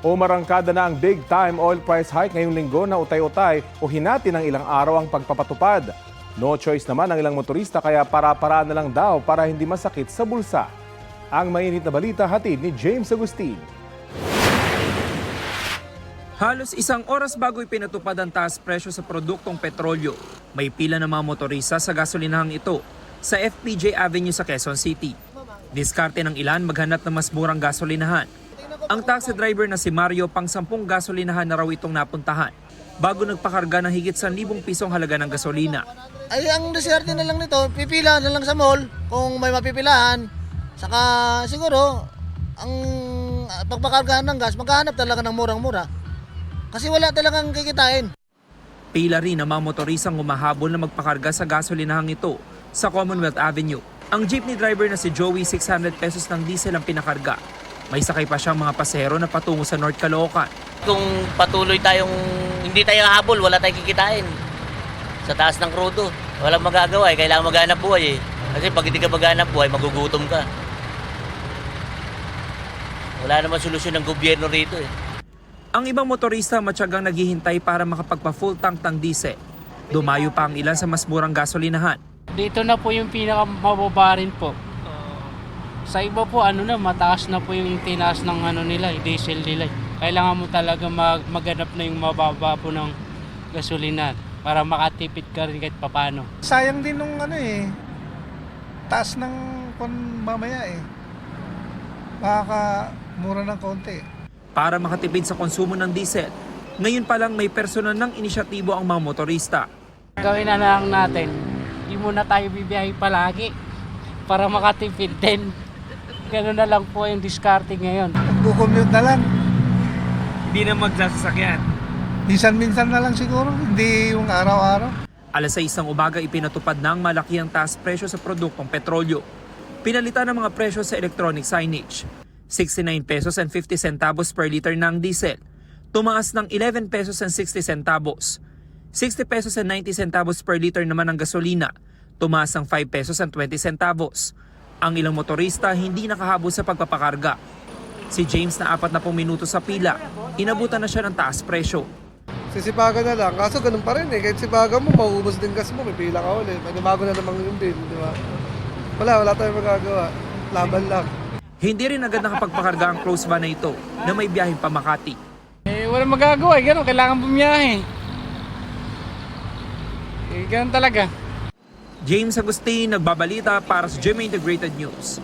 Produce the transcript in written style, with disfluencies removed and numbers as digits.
Umarangkada na ang big-time oil price hike ngayong linggo na utay-utay o hinati ng ilang araw ang pagpapatupad. No choice naman ang ilang motorista kaya para-paraan na lang daw para hindi masakit sa bulsa. Ang mainit na balita hatid ni James Agustin. Halos isang oras bago ipinatupad ang taas presyo sa produktong petrolyo, may pila ng mga motorista sa gasolinahang ito sa FPJ Avenue sa Quezon City. Diskarte ng ilan maghanap ng mas murang gasolinahan. Ang taxi driver na si Mario pang 10 gasolinahan na raw itong napuntahan bago nagpakarga ng higit 1,000 pisong halaga ng gasolina. Ay, ang diskarte na lang nito, pipila na lang sa mall kung may mapipilahan. Saka siguro, ang pagpakargahan ng gas, maghahanap talaga ng murang-mura. Kasi wala talagang kikitain. Pila rin ang mga motorisang humahabol na magpakarga sa gasolinahang ito sa Commonwealth Avenue. Ang jeepney driver na si Joey, 600 pesos ng diesel ang pinakarga. May sakay pa siyang mga pasahero na patungo sa North Caloocan. Kung patuloy tayong hindi tayo habol, wala tayong kikitain. Sa taas ng krudo, walang magagawa kailangan maghanap buhay Kasi pag hindi ka maghanap buhay, magugutom ka. Wala naman solusyon ng gobyerno rito Ang ibang motorista matyagang naghihintay para makapagpa-full tank ng diesel. Dumayo pa ang ilan sa mas murang gasolinahan. Dito na po yung pinakamababa rin po. Sa iba po mataas na po yung tinaas ng nila, diesel nila. Kailangan mo talaga maghanap na yung mababa po ng gasolina para makatipid ka rin kahit papano. Sayang din nung taas ng mamaya Makakamura ng konti. Para makatipid sa konsumo ng diesel, ngayon pa lang may personal ng inisyatibo ang mga motorista. Gawin na lang natin, hindi muna tayo bibiyahe palagi para makatipid din. Ganun na lang po yung diskarte ngayon. Mag-commute na lang. Hindi na magsasakyan. Minsan-minsan na lang siguro, hindi yung araw-araw. Alas 6 ng umaga ipinatupad na ang malakihang taas presyo sa produktong petrolyo. Pinalitan ng mga presyo sa electronic signage. 69 pesos and 50 centavos per liter ng diesel. Tumaas ng 11 pesos and 60 centavos. 60 pesos and 90 centavos per liter naman ng gasolina. Tumaas ng 5 pesos and 20 centavos. Ang ilang motorista hindi nakahabol sa pagpapakarga. Si James na 40 minuto sa pila, inabutan na siya ng taas presyo. Sisipagan na lang, kaso ganun pa rin Kahit sipagan mo, mauubos din gas mo, may pila ka ulit. Panibago na namang yun din, di ba? Wala tayong magagawa. Laban lang. Hindi rin agad nakapagpakarga ang close van na ito na may biyaheng pa Makati. Wala magagawa, ganun, kailangan bumiyahe. Ganun talaga. James Agustin, nagbabalita para sa GMA Integrated News.